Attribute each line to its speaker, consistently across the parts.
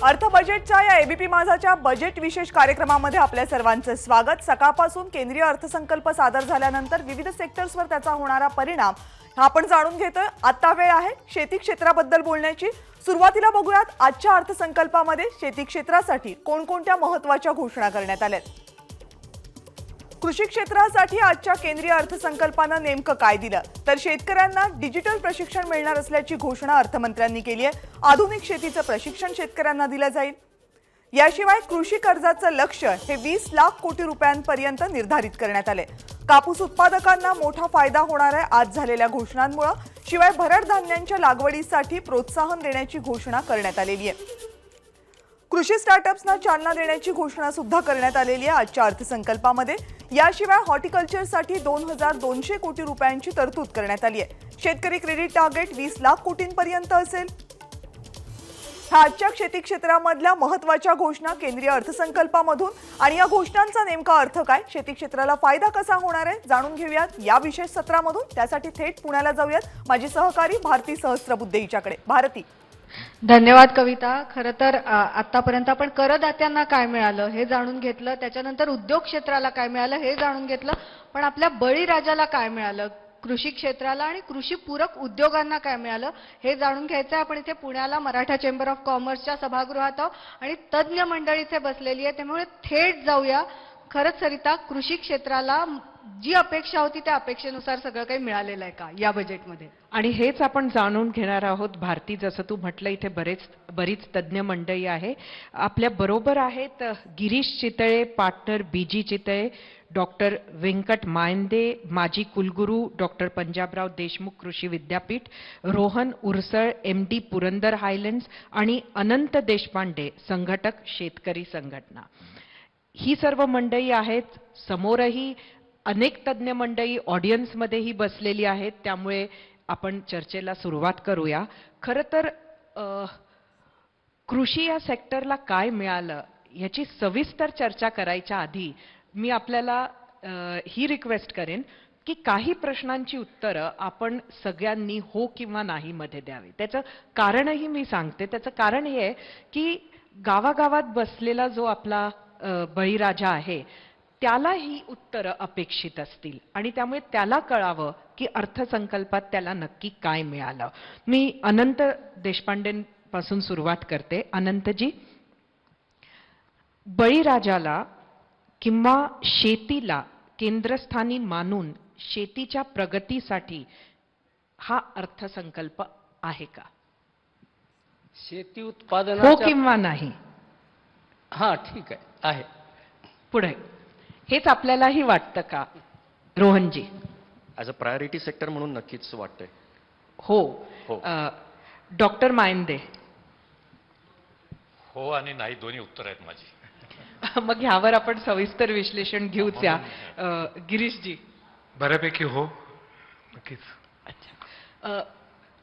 Speaker 1: अर्थ बजेटच्या या एबीपी माझाच्या बजेट विशेष कार्यक्रमामध्ये आपल्या सर्वांचं स्वागत। सकाळपासून केंद्रीय अर्थसंकल्प सादर झाल्यानंतर विविध सेक्टर्सवर त्याचा होणारा परिणाम आपण जाणून घेतोय। आता वेळ आहे शेती क्षेत्राबद्दल बोलण्याची। सुरुवातीला बघूयात आजच्या अर्थसंकल्पामध्ये शेती क्षेत्रासाठी कोणकोणत्या महत्त्वाच्या घोषणा करण्यात आल्यात। कृषी क्षेत्रासाठी आजच्या केंद्रीय अर्थसंकल्पाने नेमकं काय दिलं तर शेतकऱ्यांना डिजिटल प्रशिक्षण मिळणार असल्याची घोषणा अर्थमंत्र्यांनी केली आहे। आधुनिक शेतीचं प्रशिक्षण शेतकऱ्यांना दिलं जाईल। याशिवाय कृषी कर्जाचं लक्ष्य हे 20 लाख कोटी रुपयांपर्यंत निर्धारित करण्यात आले। कापूस उत्पादकांना मोठा फायदा होणार आहे आज झालेल्या घोषणांमुळे। शिवाय भरड धान्यांच्या लागवडीसाठी प्रोत्साहन देण्याची घोषणा करण्यात आलेली आहे। कृषी स्टार्टअप्सना चालना देण्याची घोषणा सुद्धा करण्यात आलेली आहे आजच्या अर्थसंकल्पामध्ये। याशिवाय हॉर्टिकल्चरसाठी 2200 कोटी रुपयांची तरतूद करण्यात आली आहे। शेतकरी क्रेडिट टार्गेट 20 लाख कोटींपर्यंत असेल। आजच्या शेती क्षेत्रामधल्या महत्त्वाच्या घोषणा केंद्रीय अर्थसंकल्पामधून आणि या घोषणांचा नेमका अर्थ काय, शेती क्षेत्राला फायदा कसा होणार आहे जाणून घेऊयात या विशेष सत्रामधून। त्यासाठी थेट पुण्याला जाऊयात माझी सहकारी भारती सहस्त्रबुद्धे हिच्याकडे। भारती,
Speaker 2: धन्यवाद कविता। खरं तर आतापर्यंत आपण करदात्यांना काय मिळालं हे जाणून घेतलं, त्याच्यानंतर उद्योग क्षेत्राला काय मिळालं हे जाणून घेतलं, पण आपल्या बळीराजाला काय मिळालं, कृषी क्षेत्राला आणि कृषी पूरक उद्योगांना काय मिळालं हे जाणून घ्यायचं। आपण इथे पुण्याला मराठा चेंबर ऑफ कॉमर्सच्या सभागृहात आहोत आणि तज्ञ मंडळीचे बसलेली आहे, त्यामुळे थेट जाऊया। खरंच सरिता, कृषी क्षेत्राला जी अपेक्षा होती त्या अपेक्षेनुसार सगळं काही मिळालेलं आहे का या बजेटमध्ये?
Speaker 3: आणि हेच आपण जाणून घेणार आहोत भारती। जसं तू म्हटलं इथे बरीच तज्ञ मंडळी आहे आपल्या बरोबर आहेत। Girish Chitale, partner BG Chitale, doctor Venkat Mayande, माजी कुलगुरू doctor Panjabrao Deshmukh Krishi Vidyapeeth, Rohan Ursal MD Purandar Highlands आणि अनंत देशपांडे संघटक शेतकरी संघटना। ही सर्व मंडळी आहेत। समोरही अनेक तज्ञ मंडळी ऑडियन्समध्येही बसलेली आहेत, त्यामुळे आपण चर्चेला सुरुवात करूया। खरं तर कृषी या सेक्टरला काय मिळालं याची सविस्तर चर्चा करायच्या आधी मी आपल्याला ही रिक्वेस्ट करेन की काही प्रश्नांची उत्तरं आपण सगळ्यांनी हो किंवा नाही मध्ये द्यावी। त्याचं कारणही मी सांगते। त्याचं कारण हे आहे की गावागावात बसलेला जो आपला बळीराजा आहे त्याला ही उत्तरं अपेक्षित असतील आणि त्यामुळे त्याला कळावं की अर्थसंकल्पात त्याला नक्की काय मिळालं। मी अनंत देशपांडेंपासून सुरुवात करते। अनंतजी, बळीराजाला किंवा शेतीला केंद्रस्थानी मानून शेतीच्या प्रगतीसाठी हा अर्थसंकल्प आहे का?
Speaker 4: शेती उत्पादन
Speaker 3: हो किंवा नाही?
Speaker 4: हा, ठीक आहे।
Speaker 3: पुढे हेच आपल्यालाही वाटतं का रोहनजी?
Speaker 5: ॲज अ प्रायोरिटी सेक्टर म्हणून नक्कीच वाटतंय।
Speaker 3: हो।
Speaker 5: हो।
Speaker 3: डॉक्टर मायंदे?
Speaker 6: हो आणि नाही दोन्ही उत्तर आहेत माझी।
Speaker 3: मग ह्यावर आपण सविस्तर विश्लेषण घेऊच या। गिरीशजी?
Speaker 7: बऱ्यापैकी हो, नक्कीच।
Speaker 3: अच्छा,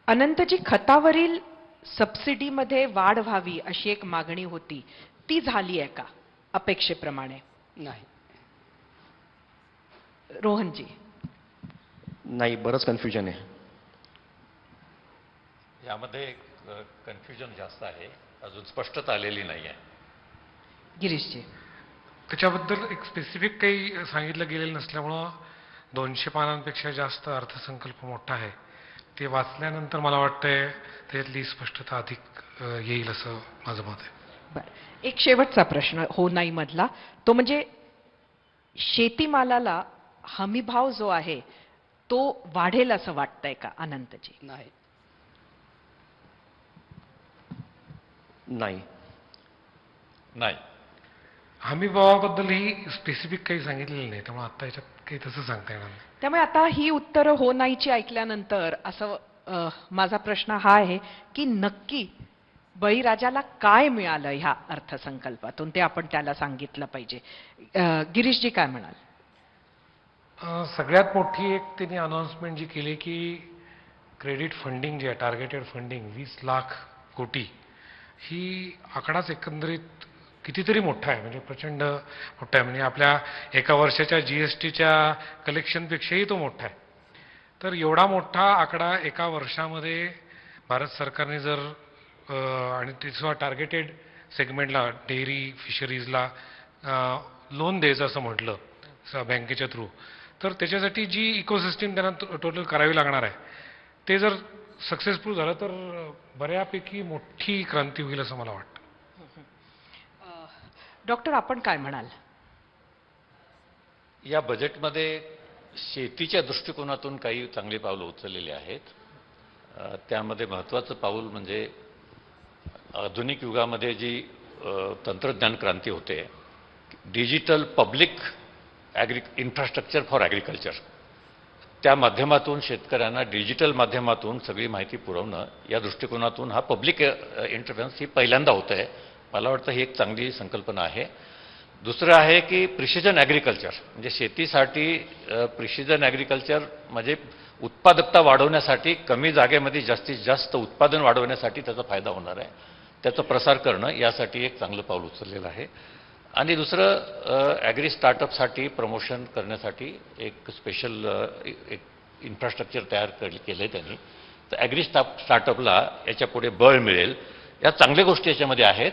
Speaker 3: अनंतजी, खतावरील सबसिडीमध्ये वाढ व्हावी अशी एक मागणी होती, ती झाली आहे का अपेक्षेप्रमाणे?
Speaker 4: नाही।
Speaker 3: रोहनजी?
Speaker 5: नाही, बरंच कन्फ्युजन आहे
Speaker 6: यामध्ये। कन्फ्युजन जास्त आहे, अजून स्पष्टता आलेली नाही आहे।
Speaker 3: गिरीशजी?
Speaker 7: त्याच्याबद्दल एक स्पेसिफिक काही सांगितलं गेलेलं नसल्यामुळं 200 पानांपेक्षा जास्त अर्थसंकल्प मोठा आहे। ते वाचल्यानंतर मला वाटतंय त्यातली स्पष्टता अधिक येईल असं माझं मत आहे।
Speaker 3: बरं, एक शेवटचा प्रश्न हो नाही मधला, तो म्हणजे शेतीमालाला हमीभाव जो आहे तो वाढेल असं वाटतंय का अनंतजी?
Speaker 4: नाही।
Speaker 5: नाही।
Speaker 6: नाही,
Speaker 7: हमीभावाबद्दल ही स्पेसिफिक काही सांगितलेलं नाही, त्यामुळे आता याच्यात काही तसं सांगता येणार नाही।
Speaker 3: त्यामुळे आता ही उत्तरं हो नाहीची ऐकल्यानंतर असं माझा प्रश्न हा आहे की नक्की बळीराजाला काय मिळालं ह्या अर्थसंकल्पातून ते आपण त्याला सांगितलं पाहिजे। गिरीशजी काय म्हणाल?
Speaker 7: सगळ्यात मोठी एक त्यांनी अनाउन्समेंट जी केली की क्रेडिट फंडिंग जे आहे, टार्गेटेड फंडिंग 20 लाख कोटी, ही आकडाच एकंदरीत कितीतरी मोठा आहे, म्हणजे प्रचंड मोठा आहे। म्हणजे आपल्या एका वर्षाच्या जीएसटीच्या कलेक्शनपेक्षाही तो मोठा आहे। तर एवढा मोठा आकडा एका वर्षामध्ये भारत सरकारने जर आणि तिचा टार्गेटेड सेगमेंटला, डेअरी फिशरीजला लोन द्यायचं असं म्हटलं बँकेच्या थ्रू, तर त्याच्यासाठी जी इकोसिस्टीम त्यांना टोटल करावी लागणार आहे, ते जर सक्सेसफुल झालं तर बऱ्यापैकी मोठी क्रांती होईल असं मला वाटतं.
Speaker 3: डॉक्टर, आपण काय म्हणाल?
Speaker 6: या बजेटमध्ये शेतीच्या दृष्टिकोनातून काही चांगली पावलं उचललेली आहेत. त्यामध्ये महत्त्वाचं पाऊल म्हणजे आधुनिक युगामध्ये जी तंत्रज्ञान क्रांती होते, digital public infrastructure for agriculture, त्या माध्यमातून शेतकऱ्यांना डिजिटल माध्यमातून सगळी माहिती पुरवणं, या दृष्टिकोनातून हा पब्लिक इंटरव्हेन्स ही पहिल्यांदा होत आहे. मला वाटतं ही एक चांगली संकल्पना आहे. दुसरं आहे की प्रिसिजन ॲग्रिकल्चर, म्हणजे शेतीसाठी प्रिसिजन ॲग्रिकल्चर म्हणजे उत्पादकता वाढवण्यासाठी, कमी जागेमध्ये जास्तीत जास्त उत्पादन वाढवण्यासाठी त्याचा फायदा होणार आहे. त्याचा प्रसार करणं यासाठी एक चांगलं पाऊल उचललेलं आहे. आणि दुसरं ॲग्री स्टार्टअपसाठी प्रमोशन करण्यासाठी एक स्पेशल एक इन्फ्रास्ट्रक्चर तयार केलं आहे त्यांनी. तर ॲग्री स्टार्टअपला याच्यापुढे बळ मिळेल, या चांगल्या गोष्टी याच्यामध्ये आहेत.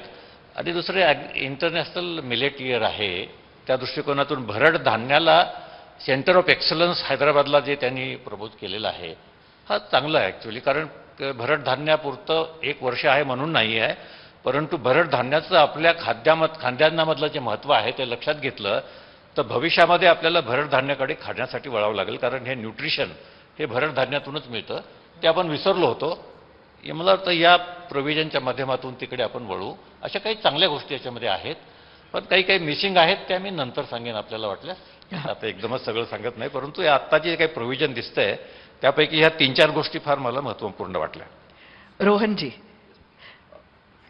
Speaker 6: आणि दुसरे इंटरनॅशनल मिलेट इयर आहे, त्या दृष्टिकोनातून भरड धान्याला सेंटर ऑफ एक्सलन्स हैदराबादला जे त्यांनी प्रपोज केलेलं आहे, हा चांगला आहे ॲक्च्युली. कारण भरड धान्यापुरतं एक वर्ष आहे म्हणून नाही आहे, परंतु भरड धान्याचं आपल्या खाद्यान्नामधलं जे महत्त्व आहे ते लक्षात घेतलं तर भविष्यामध्ये आपल्याला भरड धान्याकडे खाण्यासाठी वळावं लागेल. कारण हे न्यूट्रिशन हे भरड धान्यातूनच मिळतं, ते आपण विसरलो होतो. मला वाटतं या प्रोव्हिजनच्या माध्यमातून तिकडे आपण वळू. अशा काही चांगल्या गोष्टी याच्यामध्ये आहेत, पण काही काही मिसिंग आहेत, त्या मी नंतर सांगेन आपल्याला वाटल्यास. आता एकदमच सगळं सांगत नाही, परंतु या आत्ता जे काही प्रोव्हिजन दिसतंय त्यापैकी ह्या 3-4 गोष्टी फार मला महत्त्वपूर्ण वाटल्या.
Speaker 3: रोहनजी,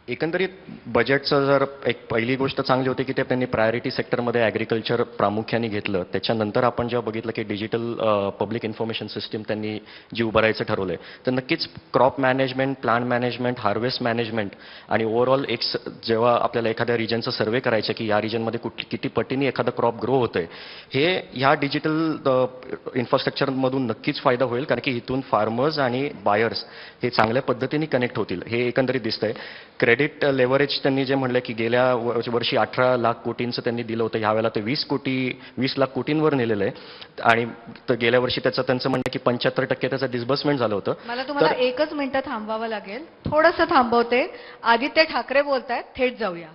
Speaker 5: एकंदरीत बजेटचं जर एक पहिली गोष्ट चांगली होती की ते त्यांनी प्रायोरिटी सेक्टरमध्ये ॲग्रिकल्चर प्रामुख्याने घेतलं. त्याच्यानंतर आपण जेव्हा बघितलं की डिजिटल पब्लिक इन्फॉर्मेशन सिस्टीम त्यांनी जी उभारायचं ठरवलं आहे, तर नक्कीच crop management, plant management, harvest management आणि ओव्हरऑल जेव्हा आपल्याला एखाद्या रिजनचं सर्वे करायचं की या रिजनमध्ये किती पटीने एखादा क्रॉप ग्रो होतंय, हे ह्या डिजिटल इन्फ्रास्ट्रक्चरमधून नक्कीच फायदा होईल. कारण की इथून फार्मर्स आणि बायर्स हे चांगल्या पद्धतीने कनेक्ट होतील, हे एकंदरीत दिसतंय. क्रेडिट लेव्हरेज त्यांनी जे म्हणलं की गेल्या वर्षी 18 लाख कोटींचं त्यांनी दिलं होतं, ह्यावेळेला ते 20 लाख कोटींवर नेलेलं आहे. आणि गेल्या वर्षी त्यांचं म्हणणं की 75% त्याचं डिस्बर्समेंट झालं होतं.
Speaker 2: मला तुम्हाला 1 मिनिट थांबावं लागेल, थोडंसं थांबवते. आदित्य ठाकरे बोलतायत, थेट जाऊया.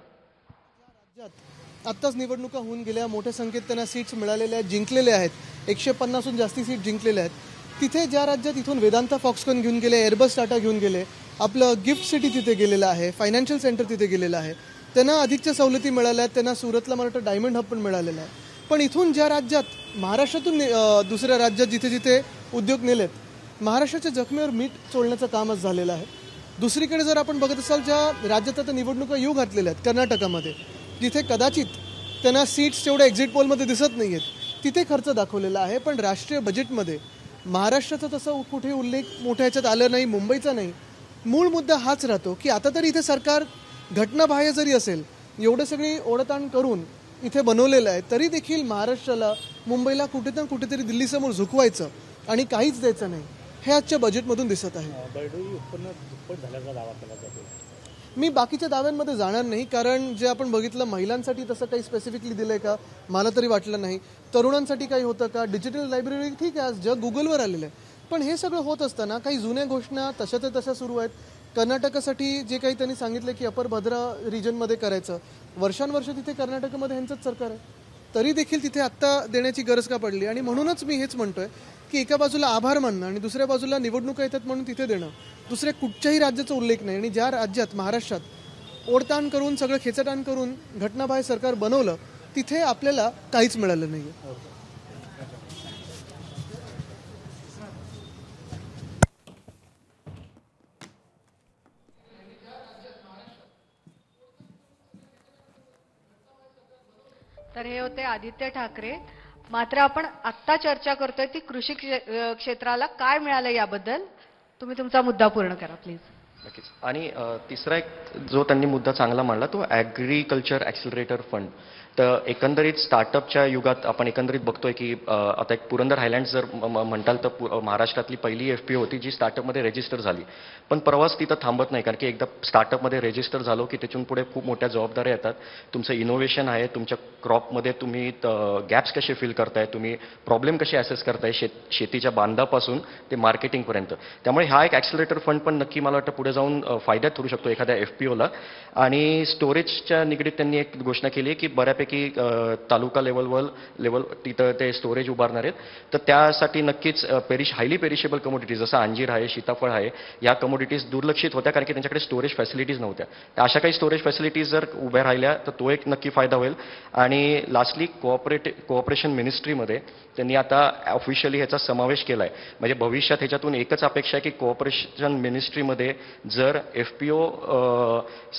Speaker 8: आत्ताच निवडणुका होऊन गेल्या, मोठ्या संख्येत त्यांना सीट्स मिळालेल्या आहेत, जिंकलेले आहेत. 150हून जास्ती सीट जिंकलेले आहेत. तिथे ज्या राज्यात इथून वेदांता फॉक्सकॉन घेऊन गेले, एअरबस टाटा घेऊन गेले, आपलं गिफ्ट सिटी तिथे गेलेलं आहे, फायनान्शियल सेंटर तिथे गेलेलं आहे, त्यांना अधिकच्या सवलती मिळाल्या आहेत. त्यांना सुरतला मला वाटतं डायमंड हब पण मिळालेला आहे. पण इथून ज्या राज्यात, महाराष्ट्रातून दुसऱ्या राज्यात जिथे जिथे उद्योग नेलेत, महाराष्ट्राच्या जखमेवर मीठ चोळण्याचं कामच झालेलं आहे. दुसरीकडे जर आपण बघत असाल, ज्या राज्यात आता निवडणुका येऊ घातलेल्या आहेत, कर्नाटकामध्ये, जिथे कदाचित त्यांना सीट्स तेवढ्या एक्झिट पोलमध्ये दिसत नाही आहेत, तिथे खर्च दाखवलेला आहे. पण राष्ट्रीय बजेटमध्ये महाराष्ट्राचा तसा कुठे उल्लेख मोठ्या ह्याच्यात आलं नाही, मुंबईचा नाही. मूळ मुद्दा हाच राहतो की आता तरी इथे सरकार घटनाबाह्य जरी असेल, एवढं सगळी ओढताण करून इथे बनवलेलं आहे, तरी देखील महाराष्ट्राला, मुंबईला कुठे ना कुठेतरी दिल्लीसमोर झुकवायचं आणि काहीच द्यायचं नाही, हे आजच्या बजेटमधून दिसत आहे. मी बाकीच्या दाव्यांमध्ये जाणार नाही, कारण जे आपण बघितलं, महिलांसाठी तसं काही स्पेसिफिकली दिलंय का मला तरी वाटलं नाही. तरुणांसाठी काही होतं का? डिजिटल लायब्ररी ठीक आहे, आज जग गुगलवर आलेलं आहे. पण हे सगळं होत असताना काही जुन्या घोषणा तशाच्या तशा सुरू आहेत. कर्नाटकासाठी जे काही त्यांनी सांगितलं की अपर भद्रा रिजनमध्ये करायचं, वर्षानुवर्ष तिथे कर्नाटकमध्ये ह्यांचंच सरकार आहे, तरी देखील तिथे आत्ता देण्याची गरज का पडली? आणि म्हणूनच मी हेच म्हणतोय की एका बाजूला आभार मानणं आणि दुसऱ्या बाजूला निवडणुका येतात म्हणून तिथे देणं, दुसऱ्या कुठच्याही राज्याचा उल्लेख नाही. आणि ज्या राज्यात, महाराष्ट्रात ओढताण करून, सगळं खेचताण करून घटनाबाह्य सरकार बनवलं, तिथे आपल्याला काहीच मिळालं नाही आहे.
Speaker 2: तर हे होते आदित्य ठाकरे. मात्र आपण आत्ता चर्चा करतोय ती कृषी क्षेत्राला काय मिळालं याबद्दल. तुम्ही तुमचा मुद्दा पूर्ण करा प्लीज.
Speaker 5: नक्कीच. आणि तिसरा एक जो त्यांनी मुद्दा चांगला मांडला तो ॲग्रिकल्चर ॲक्सिलरेटर फंड. तर एकंदरीत स्टार्टअपच्या युगात आपण एकंदरीत बघतोय की आता एक पुरंदर हायलँड्स जर म्हणताल तर महाराष्ट्रातली पहिली FPO होती जी स्टार्टअपमध्ये रजिस्टर झाली. पण प्रवास तिथं थांबत नाही, कारण की एकदा स्टार्टअपमध्ये रजिस्टर झालो की त्यातून पुढे खूप मोठ्या जबाबदाऱ्या येतात. तुमचं इनोव्हेशन आहे, तुमच्या क्रॉपमध्ये तुम्ही गॅप्स कसे फिल करताय, तुम्ही प्रॉब्लेम कसे ॲसेस करताय, शेतीच्या बांधापासून ते मार्केटिंगपर्यंत. त्यामुळे हा एक ॲक्सिलरेटर फंड पण नक्की मला वाटतं पुढे जाऊन फायद्यात ठरू शकतो एखाद्या FPOला. आणि स्टोरेजच्या निगडीत त्यांनी एक घोषणा केली आहे की बऱ्यापैकी तालुका लेवल तिथं ते स्टोरेज उभारणार आहेत. तर त्यासाठी नक्कीच हायली पेरिशेबल कमोडिटीज जसं अंजीर आहे, सीताफळ आहे, या कमोडिटीज दुर्लक्षित होत्या कारण की त्यांच्याकडे स्टोरेज फॅसिलिटीज नव्हत्या. तर अशा काही स्टोरेज फॅसिलिटीज जर उभ्या राहिल्या तर तो एक नक्की फायदा होईल. आणि लास्टली कोऑपरेशन मिनिस्ट्रीमध्ये त्यांनी आता ऑफिशियली ह्याचा समावेश केला आहे. म्हणजे भविष्यात ह्याच्यातून एकच अपेक्षा आहे की कोऑपरेशन मिनिस्ट्रीमध्ये जर FPO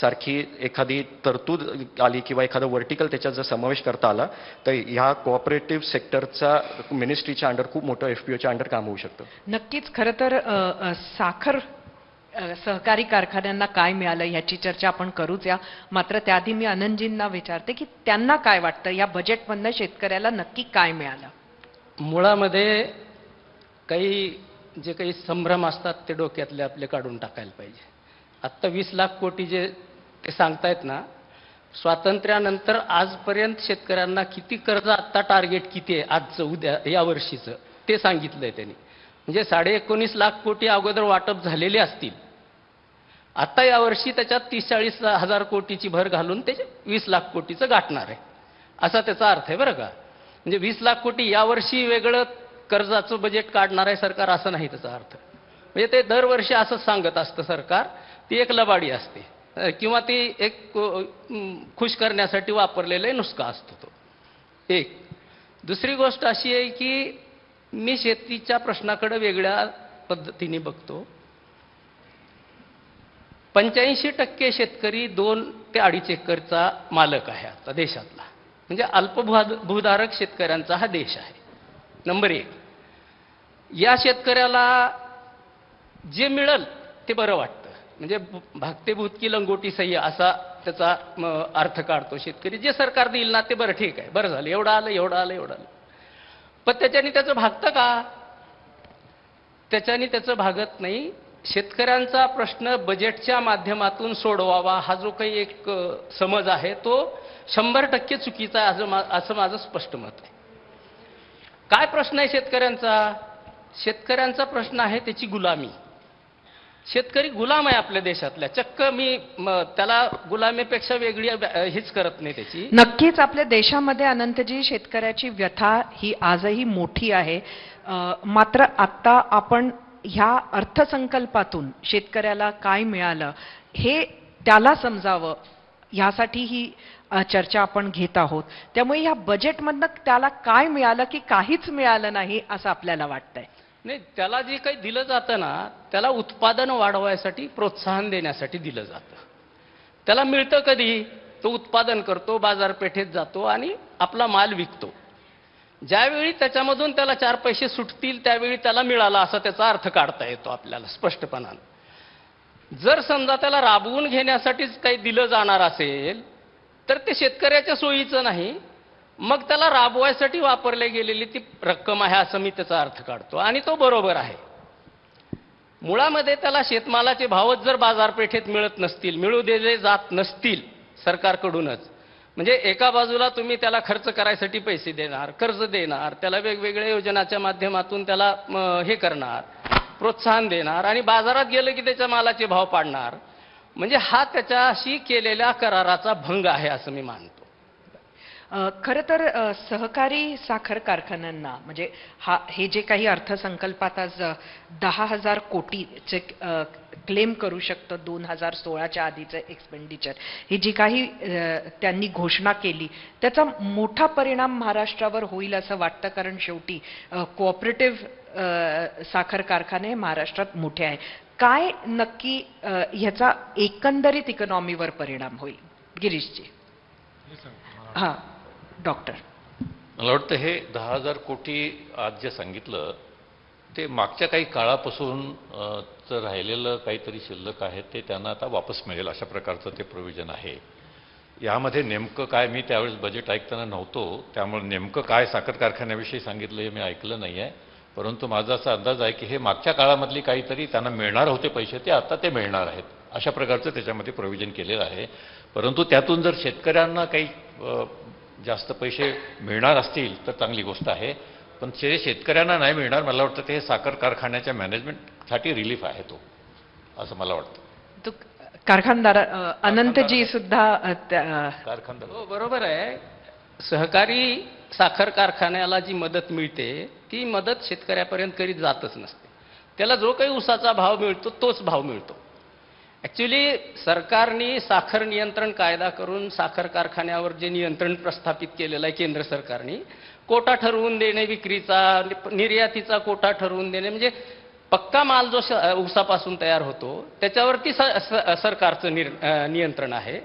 Speaker 5: सारखी एखादी तरतूद आली किंवा एखादं वर्टिकल त्याच्यात जर समावेश करता आला तर ह्या कोऑपरेटिव्ह सेक्टरचा मिनिस्ट्रीच्या अंडर खूप मोठं FPOच्या अंडर काम होऊ शकतं.
Speaker 3: नक्कीच. खरं तर साखर सहकारी कारखान्यांना काय मिळालं ह्याची चर्चा आपण करूच या. मात्र त्याआधी मी आनंदजींना विचारते की त्यांना काय वाटतं या बजेटमधनं शेतकऱ्याला नक्की काय मिळालं.
Speaker 4: मुळामध्ये जे काही संभ्रम असतात ते डोक्यातले आपले काढून टाकायला पाहिजे. आत्ता 20 लाख कोटी जे ते सांगतायत ना, स्वातंत्र्यानंतर आजपर्यंत शेतकऱ्यांना किती कर्ज, आत्ता टार्गेट किती आहे आजचं, उद्या, या वर्षीचं ते सांगितलंय त्यांनी. म्हणजे 19.5 लाख कोटी अगोदर वाटप झालेले असतील. आता यावर्षी त्याच्यात 30-40 हजार कोटीची भर घालून ते 20 लाख कोटीचं गाठणार आहे, असा त्याचा अर्थ आहे बरं का. म्हणजे 20 लाख कोटी यावर्षी वेगळं कर्जाचं बजेट काढणार आहे सरकार, असं नाही त्याचा अर्थ. म्हणजे ते दरवर्षी असंच सांगत असतं सरकार. ती एक लबाडी असते किंवा ती एक खुश करण्यासाठी वापरलेला नुसका असतो तो एक. दुसरी गोष्ट अशी आहे की मी शेतीच्या प्रश्नाकडे वेगळ्या पद्धतीने बघतो. 85% शेतकरी 2 ते 2.5 एकरचा मालक आहे आता देशातला. म्हणजे अल्पभूधारक शेतकऱ्यांचा हा देश आहे. नंबर 1. या शेतकऱ्याला जे मिळेल ते बरं वाटतं. म्हणजे भागते भूतकी लंगोटी सह्य असा त्याचा अर्थ काढतो शेतकरी. जे सरकार देईल ना ते बरं, ठीक आहे, बरं झालं, एवढं आलं. पण त्याच्याने त्याचं भागतं का? त्याच्याने त्याचं भागत नाही. शेतकऱ्यांचा प्रश्न बजेटच्या माध्यमातून सोडवावा हा जो काही एक समज आहे तो 100% चुकीचा आहे, असं माझं स्पष्ट मत आहे. काय प्रश्न आहे शेतकऱ्यांचा? शेतकऱ्यांचा प्रश्न आहे त्याची गुलामी. शेतकरी गुलाम आहे आपल्या देशातल्या. चक्क मी त्याला गुलामीपेक्षा वेगळी हेच करत नाही त्याची.
Speaker 3: नक्कीच आपल्या देशामध्ये अनंतजी शेतकऱ्याची व्यथा ही आजही मोठी आहे. मात्र आता आपण ह्या अर्थसंकल्पातून शेतकऱ्याला काय मिळालं हे त्याला समजावं ह्यासाठी ही चर्चा आपण घेत आहोत. त्यामुळे ह्या बजेटमधनं त्याला काय मिळालं की काहीच मिळालं नाही असं आपल्याला वाटतंय.
Speaker 4: नाही, त्याला जे काही दिलं जातं ना त्याला उत्पादन वाढवायसाठी, प्रोत्साहन देण्यासाठी दिलं जातं. त्याला मिळतं कधी? तो उत्पादन करतो, बाजारपेठेत जातो आणि आपला माल विकतो. ज्यावेळी त्याच्यामधून त्याला 4 पैसे सुटतील त्यावेळी त्याला मिळाला असा त्याचा अर्थ काढता येतो आपल्याला स्पष्टपणानं. जर समजा त्याला राबवून घेण्यासाठीच काही दिलं जाणार असेल तर ते शेतकऱ्याच्या सोयीचं नाही, मग त्याला राबवायसाठी वापरले गेलेली ती रक्कम आहे असं मी त्याचा अर्थ काढतो. आणि तो बरोबर आहे. मुळामध्ये त्याला शेतमालाचे भावच जर बाजारपेठेत मिळत नसतील, मिळू दिले जात नसतील सरकारकडूनच, म्हणजे एका बाजूला तुम्ही त्याला खर्च करायसाठी पैसे देणार, कर्ज देणार, त्याला वेगवेगळ्या योजनाच्या माध्यमातून त्याला हे करणार, प्रोत्साहन देणार आणि बाजारात गेलं की त्याच्या मालाचे भाव पाडणार, म्हणजे हा त्याच्याशी केलेल्या कराराचा भंग आहे असं मी मानतो.
Speaker 3: खरं तर सहकारी साखर कारखान्यांना म्हणजे हे जे काही अर्थसंकल्पात आज 10,000 कोटीचे क्लेम करू शकतं 2016च्या आधीचं एक्सपेंडिचर, ही जी काही त्यांनी घोषणा केली त्याचा मोठा परिणाम महाराष्ट्रावर होईल असं वाटतं. कारण शेवटी कोऑपरेटिव्ह साखर कारखाने महाराष्ट्रात मोठे आहे. काय नक्की ह्याचा एकंदरीत इकॉनॉमीवर परिणाम होईल? गिरीशजी. हां डॉक्टर.
Speaker 6: मला वाटतं हे 10,000 कोटी आज जे सांगितलं ते मागच्या काही काळापासून राहिलेलं काहीतरी शिल्लक आहे ते त्यांना आता वापस मिळेल अशा प्रकारचं ते प्रोव्हिजन आहे. यामध्ये नेमकं काय, मी त्यावेळेस बजेट ऐकताना नव्हतो, त्यामुळे नेमकं काय साखर कारखान्याविषयी सांगितलं हे मी ऐकलं नाही आहे. परंतु माझा असा अंदाज आहे की हे मागच्या काळामधली काहीतरी त्यांना मिळणार होते पैसे, ते आता ते मिळणार आहेत, अशा प्रकारचं त्याच्यामध्ये प्रोव्हिजन केलेलं आहे. परंतु त्यातून जर शेतकऱ्यांना काही जास्त पैसे मिळणार असतील तर चांगली गोष्ट आहे. पण जे शेतकऱ्यांना नाही मिळणार, मला वाटतं ते साखर कारखान्याच्या मॅनेजमेंटसाठी रिलीफ आहे तो, असं मला वाटतं.
Speaker 3: तो कारखानदार अनंतजी सुद्धा
Speaker 6: कारखानदार
Speaker 4: हो, बरोबर आहे. सहकारी साखर कारखान्याला जी मदत मिळते ती मदत शेतकऱ्यापर्यंत कधी जातच नसते. त्याला जो काही ऊसाचा भाव मिळतो तोच भाव मिळतो. ॲक्च्युली सरकारने साखर नियंत्रण कायदा करून साखर कारखान्यावर जे नियंत्रण प्रस्थापित केलेलं आहे केंद्र सरकारने, कोटा ठरवून देणे विक्रीचा, निर्यातीचा कोटा ठरवून देणे, म्हणजे पक्का माल जो ऊसापासून तयार होतो त्याच्यावरती सरकारचं नियंत्रण आहे.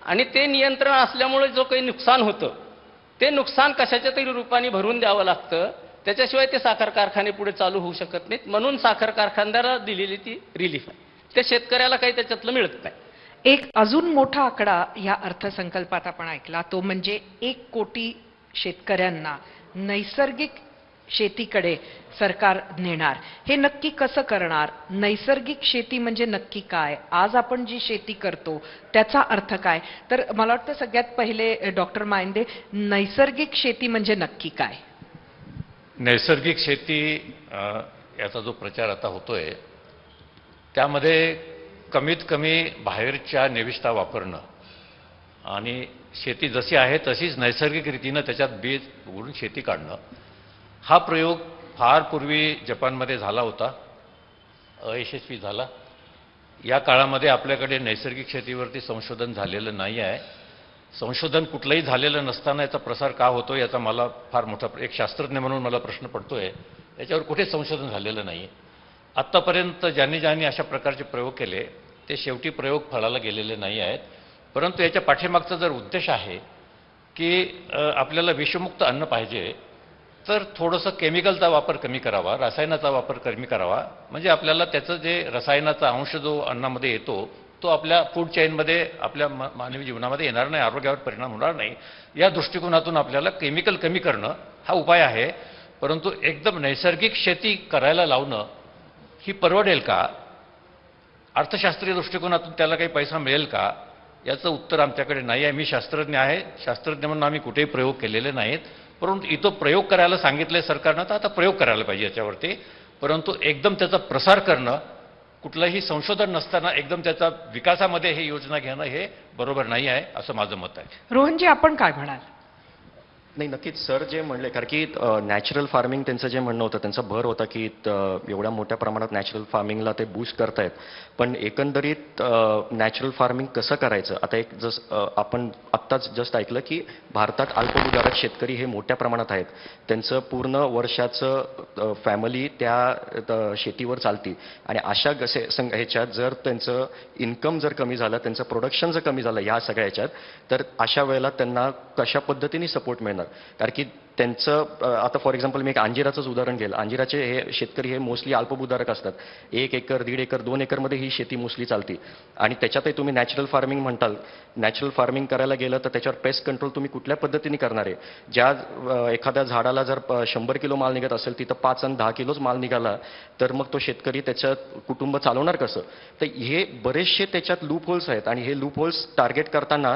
Speaker 4: आणि ते नियंत्रण असल्यामुळे जो काही नुकसान होतं ते नुकसान कशाच्या तरी रूपाने भरून द्यावं लागतं. त्याच्याशिवाय ते साखर कारखाने पुढे चालू होऊ शकत नाहीत. म्हणून साखर कारखानदाराला दिलेली ती रिलीफ आहे. ते शेतकऱ्याला काही त्याच्यातलं मिळत नाही.
Speaker 3: एक अजून मोठा आकडा या अर्थसंकल्पात आपण ऐकला, तो म्हणजे 1 कोटी शेतकऱ्यांना नैसर्गिक शेतीकडे सरकार नेणार. हे नक्की कसं करणार? नैसर्गिक शेती म्हणजे नक्की काय? आज आपण जी शेती करतो त्याचा अर्थ काय? तर मला वाटतं सगळ्यात पहिले डॉक्टर माइंदे, नैसर्गिक शेती म्हणजे नक्की काय?
Speaker 6: नैसर्गिक शेती याचा जो प्रचार आता होतोय त्यामध्ये कमीत कमी बाहेरच्या निविष्ठा वापरणं आणि शेती जशी आहे तशीच नैसर्गिक रीतीनं त्याच्यात बीज उघडून शेती काढणं, हा प्रयोग फार पूर्वी जपानमध्ये झाला होता, अयशस्वी झाला. या काळामध्ये आपल्याकडे नैसर्गिक शेतीवरती संशोधन झालेलं नाही आहे. संशोधन कुठलंही झालेलं नसताना याचा प्रसार का होतो याचा मला फार मोठा, एक शास्त्रज्ञ म्हणून मला प्रश्न पडतोय. याच्यावर कुठेच संशोधन झालेलं नाही. आत्तापर्यंत ज्यांनी अशा प्रकारचे प्रयोग केले ते शेवटी प्रयोग फळाला गेलेले नाही आहेत. परंतु याच्या पाठीमागचा जर उद्देश आहे की आपल्याला विषमुक्त अन्न पाहिजे, तर थोडंसं केमिकलचा वापर कमी करावा, रसायनाचा वापर कमी करावा, म्हणजे आपल्याला त्याचं जे रसायनाचा अंश जो अन्नामध्ये येतो तो आपल्या फूड चेनमध्ये, आपल्या मानवी जीवनामध्ये येणार नाही, आरोग्यावर परिणाम होणार नाही. या दृष्टिकोनातून आपल्याला केमिकल कमी करणं हा उपाय आहे. परंतु एकदम नैसर्गिक शेती करायला लावणं ही परवडेल का? अर्थशास्त्रीय दृष्टिकोनातून त्याला काही पैसा मिळेल का? याचं उत्तर आमच्याकडे नाही आहे. मी शास्त्रज्ञ आहे, शास्त्रज्ञ म्हणून आम्ही कुठेही प्रयोग केलेले नाहीत. परंतु इथं प्रयोग करायला सांगितले सरकारनं, तर आता प्रयोग करायला पाहिजे याच्यावरती. परंतु एकदम त्याचा प्रसार करणं, कुठलंही संशोधन नसताना एकदम त्याचा विकासामध्ये ही योजना घेणं हे बरोबर नाही आहे, असं माझं मत आहे.
Speaker 3: रोहनजी, आपण काय म्हणाल?
Speaker 5: नाही, नक्कीच सर जे म्हणले, कारण की नॅचरल फार्मिंग त्यांचं जे म्हणणं होतं, त्यांचा भर होता की एवढ्या मोठ्या प्रमाणात नॅचरल फार्मिंगला ते बूस्ट करतायत. पण एकंदरीत नॅचरल फार्मिंग कसं करायचं, आता एक आपण आत्ताच जस्ट ऐकलं की भारतात अल्पभूधारक शेतकरी हे मोठ्या प्रमाणात आहेत. त्यांचं पूर्ण वर्षाचं फॅमिली त्या शेतीवर चालती. आणि अशा ह्याच्यात जर त्यांचं इन्कम जर कमी झालं, त्यांचं प्रोडक्शन जर कमी झालं ह्या सगळ्या ह्याच्यात, तर अशा वेळेला त्यांना कशा पद्धतीने सपोर्ट मिळणार? कारण की त्यांचं आता फॉर एक्झाम्पल मी एक अंजिराचंच उदाहरण घेईल. अंजिराचे हे शेतकरी हे मोस्टली अल्पभूधारक असतात. 1 एकर, 1.5 एकर, 2 एकरमध्ये ही शेती मोस्टली चालती. आणि त्याच्यातही तुम्ही नॅचरल फार्मिंग म्हणताल, नॅचरल फार्मिंग करायला गेलं तर त्याच्यावर पेस्ट कंट्रोल तुम्ही कुठल्या पद्धतीने करणार आहे? ज्या एखाद्या झाडाला जर 100 किलो माल निघत असेल तिथं 5 आणि 10 किलोच माल निघाला तर मग तो शेतकरी त्याचं कुटुंब चालवणार कसं? तर हे बरेचसे त्याच्यात लूप होल्स आहेत. आणि हे लूप होल्स टार्गेट करताना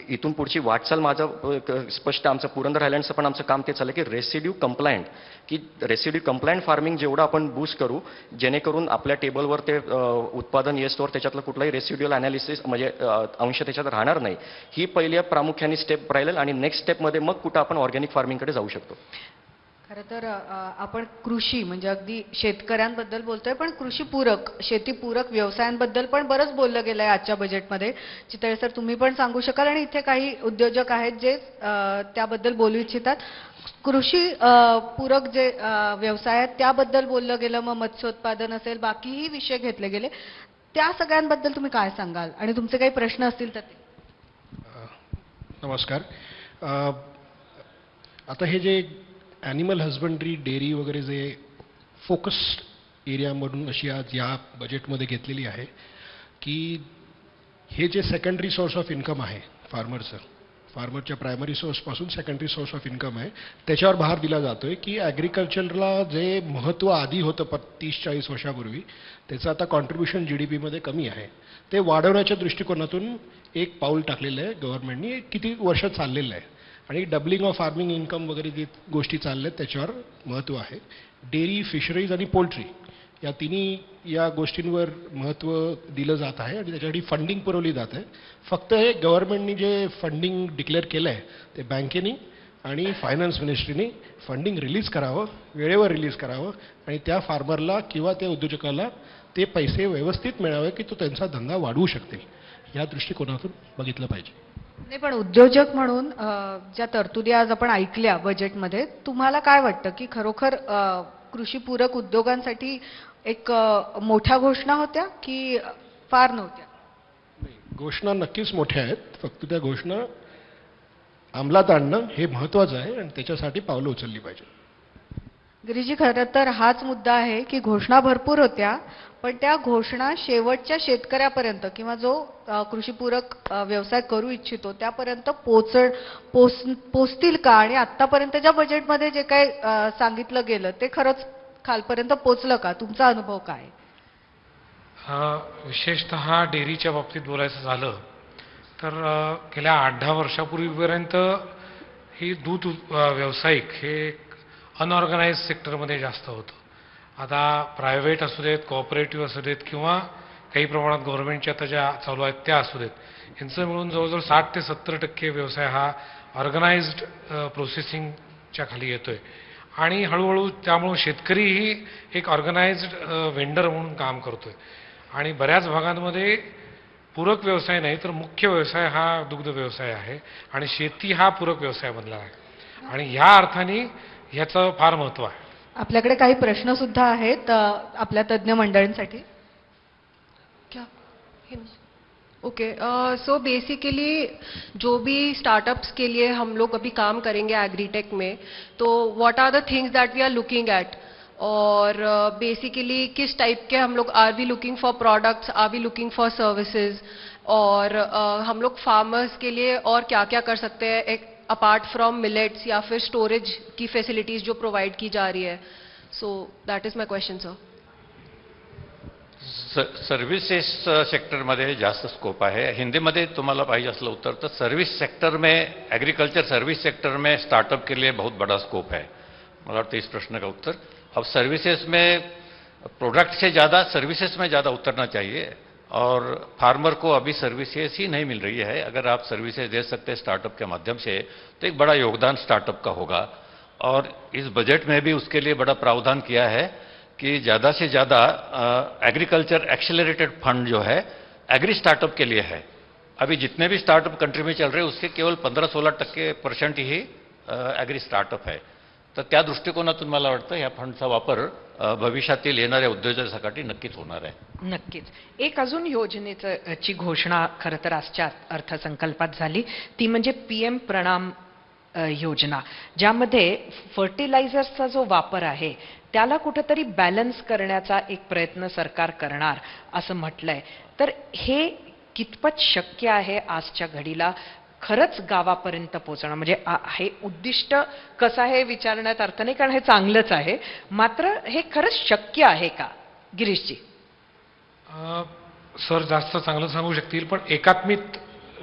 Speaker 5: इथून पुढची वाटचाल माझं स्पष्ट, आमचं पुरंदर हायलँडचं पण आमचं काम ते चाललं की रेसिड्यू कंप्लायंट, की रेसिड्यू कंप्लायंट फार्मिंग जेवढं आपण बूस्ट करू, जेणेकरून आपल्या टेबलवर ते उत्पादन येस्तोवर त्याच्यातलं कुठलाही रेसिड्युअल अनालिसिस म्हणजे अंश त्याच्यात राहणार नाही. ही पहिल्या प्रामुख्याने स्टेप राहील. आणि नेक्स्ट स्टेपमध्ये मग कुठं आपण ऑर्गॅनिक फार्मिंगकडे जाऊ शकतो.
Speaker 2: खरं तर आपण कृषी म्हणजे अगदी शेतकऱ्यांबद्दल बोलतोय, पण कृषीपूरक, शेतीपूरक व्यवसायांबद्दल पण बरंच बोललं गेलंय आजच्या बजेटमध्ये. चितळे सर, तुम्ही पण सांगू शकाल, आणि इथे काही उद्योजक आहेत जे त्याबद्दल बोलू इच्छितात. कृषी पूरक जे व्यवसाय आहेत त्याबद्दल बोललं गेलं, मग मत्स्योत्पादन असेल, बाकीही विषय घेतले गेले. त्या सगळ्यांबद्दल तुम्ही काय सांगाल? आणि तुमचे काही प्रश्न असतील तर ते.
Speaker 9: नमस्कार. आता हे जे ॲनिमल हजबंड्री, डेअरी वगैरे जे फोकस्ड एरियामधून अशी आज या बजेटमध्ये घेतलेली आहे की हे जे सेकंडरी सोर्स ऑफ इन्कम आहे, फार्मरच्या प्रायमरी सोर्सपासून सेकंडरी सोर्स ऑफ इन्कम आहे, त्याच्यावर भार दिला जातो आहे की ॲग्रिकल्चरला जे महत्त्व आधी होतं 30-40 वर्षापूर्वी, त्याचं आता कॉन्ट्रीब्युशन GDP मध्ये कमी आहे. ते वाढवण्याच्या दृष्टिकोनातून एक पाऊल टाकलेलं आहे गव्हर्नमेंटनी, किती वर्ष चाललेलं आहे. आणि डबलिंग ऑफ फार्मिंग इन्कम वगैरे जी गोष्टी चालल्या आहेत त्याच्यावर महत्त्व आहे. डेअरी, फिशरीज आणि पोल्ट्री या तिन्ही या गोष्टींवर महत्त्व दिलं जात आहे आणि त्याच्यासाठी फंडिंग पुरवली जात आहे. फक्त हे गव्हर्नमेंटनी जे फंडिंग डिक्लेअर केलं आहे ते बँकेनी आणि फायनान्स मिनिस्ट्रीनी फंडिंग रिलीज करावं, वेळेवर रिलीज करावं आणि त्या फार्मरला किंवा त्या उद्योजकाला ते पैसे व्यवस्थित मिळावे की तो त्यांचा धंदा वाढवू शकतील, या दृष्टिकोनातून बघितलं पाहिजे.
Speaker 2: नाही, पण उद्योजक म्हणून ज्या तरतुदी आज आपण ऐकल्या बजेटमध्ये, तुम्हाला काय वाटतं की खरोखर कृषीपूरक उद्योगांसाठी एक मोठ्या घोषणा होत्या की फार नव्हत्या?
Speaker 9: घोषणा नक्कीच मोठ्या आहेत, फक्त त्या घोषणा अंमलात आणणं हे महत्त्वाचं आहे आणि त्याच्यासाठी पावलं उचलली पाहिजे.
Speaker 2: गिरीजी, खरं तर हाच मुद्दा आहे की घोषणा भरपूर होत्या, पण त्या घोषणा शेवटच्या शेतकऱ्यापर्यंत किंवा जो कृषीपूरक व्यवसाय करू इच्छितो त्यापर्यंत पोचतील का? आणि आतापर्यंतच्या बजेटमध्ये जे काही सांगितलं गेलं ते खरंच खालपर्यंत पोचलं का? तुमचा अनुभव काय?
Speaker 7: विशेषतः डेअरीच्या बाबतीत बोलायचं झालं तर गेल्या 8-10 वर्षापूर्वीपर्यंत ही दूध व्यावसायिक हे अनऑर्गनाइज सेक्टरमध्ये जास्त होतं. आता प्रायव्हेट असू देत, कोऑपरेटिव्ह असू देत किंवा काही प्रमाणात गव्हर्नमेंटच्या आता ज्या चालू आहेत त्या असू देत, यांचं मिळून जवळजवळ 60 ते 70% व्यवसाय हा ऑर्गनाइज्ड प्रोसेसिंगच्या खाली येतोय. आणि हळूहळू त्यामुळं शेतकरीही एक ऑर्गनाइज्ड वेंडर म्हणून काम करतोय. आणि बऱ्याच भागांमध्ये पूरक व्यवसाय नाही तर मुख्य व्यवसाय हा दुग्ध व्यवसाय आहे आणि शेती हा पूरक व्यवसाय बनला आहे. आणि ह्या अर्थाने ह्याचं फार महत्त्व आहे.
Speaker 2: आपल्याकडे काही प्रश्न सुद्धा आहेत आपल्या तज्ञ मंडळींसाठी.
Speaker 10: ओके, सो बेसिकली जो भी स्टार्टअप्स के लिए हम लोग अभी काम करेंगे एग्रीटेक में, तो what are the things that we are looking at, और बेसिकली किस टाइप के हम लोग, are we looking for products, are we looking for services, और हम लोग फार्मर्स के लिए और क्या क्या कर सकते हैं एक अपार्ट फ्रॉम मिलेट्स या फिर स्टोरेज की फैसिलिटीज जो प्रोवाइड की जा रही है. So that is my question sir.
Speaker 6: Services सेक्टरमध्ये जास्त स्कोप आहे. हिंदीमध्ये तुम्हाला पाहिजे असलं उत्तर तर सर्विस सेक्टर में, एग्रीकल्चर सर्विस सेक्टर में स्टार्टअप के लिए बहुत बड़ा स्कोप है. मला वाटतं इस प्रश्न का उत्तर. अब सर्विसेज में प्रोडक्ट से ज़्यादा सर्विसेज में ज़्यादा उतरना चाहिए और फार्मर को अभी सर्विसेज ही नहीं मिल रही है. अगर आप सर्विसेज दे सकते हैं स्टार्टअप के माध्यम से तो एक बड़ा योगदान स्टार्टअप का होगा. और इस बजट में भी उसके लिए बड़ा प्रावधान किया है कि ज़्यादा से ज़्यादा एग्रीकल्चर एक्सेलरेटेड फंड जो है एग्री स्टार्टअप के लिए है. अभी जितने भी स्टार्टअप कंट्री में चल रहे हैं उसके केवल 15-16% ही एग्री स्टार्टअप है. तर त्या दृष्टिकोनातून मला वाटतं या फंडचा वापर भविष्यातील येणाऱ्या उद्योजकांसाठी नक्कीच होणार आहे.
Speaker 3: नक्कीच. एक अजून योजनेची घोषणा खरं तर आजच्या अर्थसंकल्पात झाली, ती म्हणजे PM प्रणाम योजना, ज्यामध्ये फर्टिलायझर्सचा जो वापर आहे त्याला कुठेतरी बॅलन्स करण्याचा एक प्रयत्न सरकार करणार असं म्हटलंय. तर हे कितपत शक्य आहे आजच्या घडीला खरंच गावापर्यंत पोहोचणं? म्हणजे हे उद्दिष्ट कसं आहे विचारण्यात अर्थ नाही, कारण हे चांगलंच आहे, मात्र हे खरंच शक्य आहे का? गिरीशजी.
Speaker 7: सर जास्त चांगलं सांगू शकतील, पण एकात्मिक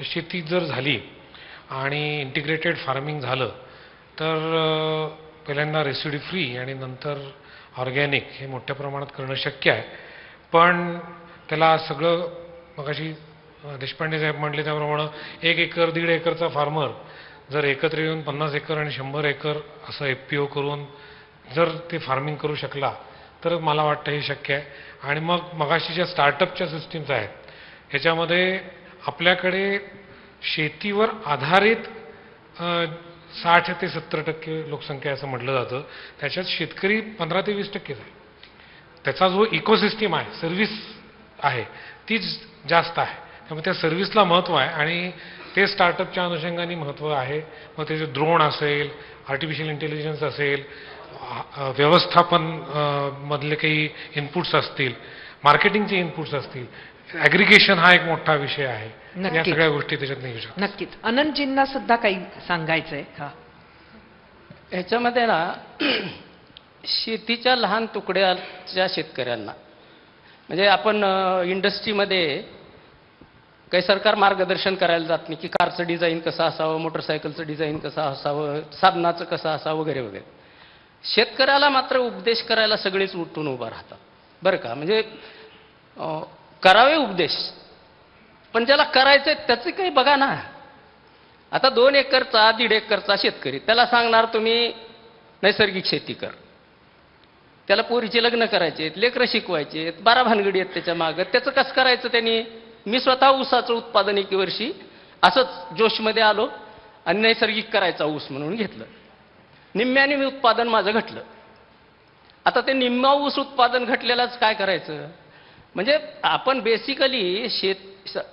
Speaker 7: शेती जर झाली आणि इंटिग्रेटेड फार्मिंग झालं तर पहिल्यांदा रेसिड्यू फ्री आणि नंतर ऑर्गॅनिक हे मोठ्या प्रमाणात करणं शक्य आहे. पण त्याला सगळं मगाशी देशपांडे साहेब म्हटले त्याप्रमाणे 1 एकर 1.5 एकरचा फार्मर जर एकत्र येऊन 50 एकर आणि 100 एकर असं FPO करून जर ते फार्मिंग करू शकला तर मला वाटतं हे शक्य आहे. आणि मग मगाशी ज्या स्टार्टअपच्या सिस्टीम्स आहेत ह्याच्यामध्ये आपल्याकडे शेतीवर आधारित 60 ते 70% लोकसंख्या असं म्हटलं जातं. त्याच्यात शेतकरी 15 ते 20% आहे. त्याचा जो इकोसिस्टीम आहे, सर्व्हिस आहे, तीच जास्त आहे. त्यामुळे त्या सर्व्हिसला महत्त्व आहे आणि ते स्टार्टअपच्या अनुषंगाने महत्त्व आहे. मग त्याचे ड्रोन असेल, आर्टिफिशियल इंटेलिजन्स असेल, व्यवस्थापन मधले काही इनपुट्स असतील, मार्केटिंगचे इनपुट्स असतील, ॲग्रिगेशन हा एक मोठा विषय आहे. या
Speaker 3: नक्कीच.
Speaker 7: सगळ्या गोष्टी त्याच्यात नाही विचार.
Speaker 3: नक्कीच. अनंतजींना सुद्धा काही सांगायचंय. हा.
Speaker 4: ह्याच्यामध्ये ना शेतीच्या लहान तुकड्याच्या शेतकऱ्यांना म्हणजे आपण इंडस्ट्रीमध्ये काही सरकार मार्गदर्शन करायला जात नाही की कारचं डिझाईन कसं असावं, मोटरसायकलचं डिझाईन कसं असावं, साबणाचं कसं असावं वगैरे वगैरे. शेतकऱ्याला मात्र उपदेश करायला सगळेच उठून उभं राहतात बरं का. म्हणजे करावे उपदेश, पण ज्याला करायचंय त्याचं काही बघा ना. आता 2 एकरचा 1.5 एकरचा शेतकरी, त्याला सांगणार तुम्ही नैसर्गिक शेती कर, त्याला पोरीचे लग्न करायचे, लेकरं शिकवायचे, 12 भानगडी आहेत त्याच्या मागं. त्याचं कसं करायचं त्यांनी? मी स्वतः ऊसाचं उत्पादन 1 वर्षी असंच जोशमध्ये आलो आणि नैसर्गिक करायचा ऊस म्हणून घेतलं. निम्म्याने मी उत्पादन माझं घटलं. आता ते निम्मा ऊस उत्पादन घटलेलाच काय करायचं? म्हणजे आपण बेसिकली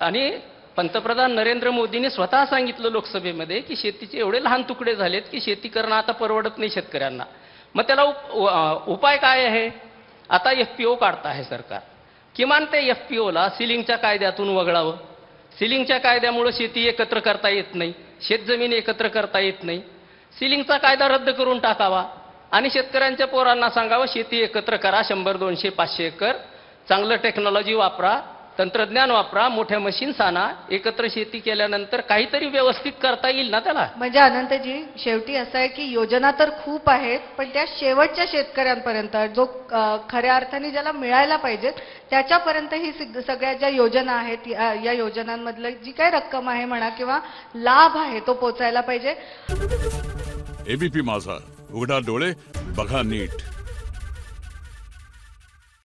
Speaker 4: आणि पंतप्रधान नरेंद्र मोदींनी स्वतः सांगितलं लोकसभेमध्ये की शेतीचे एवढे लहान तुकडे झालेत की शेती करणं आता परवडत नाही शेतकऱ्यांना. मग त्याला उपाय काय आहे? आता FPO काढता आहे सरकार. किमान ते FPOला सिलिंगच्या कायद्यातून वगळावं. सिलिंगच्या कायद्यामुळे शेती एकत्र करता येत नाही, शेतजमीन एकत्र करता येत नाही. सिलिंगचा कायदा रद्द करून टाकावा आणि शेतकऱ्यांच्या पोरांना सांगावं शेती एकत्र करा, 100, 200, 500 एकर, चांगलं टेक्नॉलॉजी वापरा, तंत्रज्ञान वापरा, मोठ्या मशीन्स आणा. एकत्र शेती केल्यानंतर काहीतरी व्यवस्थित करता येईल ना त्याला.
Speaker 2: म्हणजे अनंतजी, शेवटी असं आहे की योजना तर खूप आहेत, पण त्या शेवटच्या शेतकऱ्यांपर्यंत जो खऱ्या अर्थाने ज्याला मिळायला पाहिजेत त्याच्यापर्यंत ही सगळ्या ज्या योजना आहेत, या योजनांमधलं जी काही रक्कम आहे म्हणा किंवा लाभ आहे तो पोचायला पाहिजे.
Speaker 11: एबीपी माझा, उघडा डोळे बघा नीट.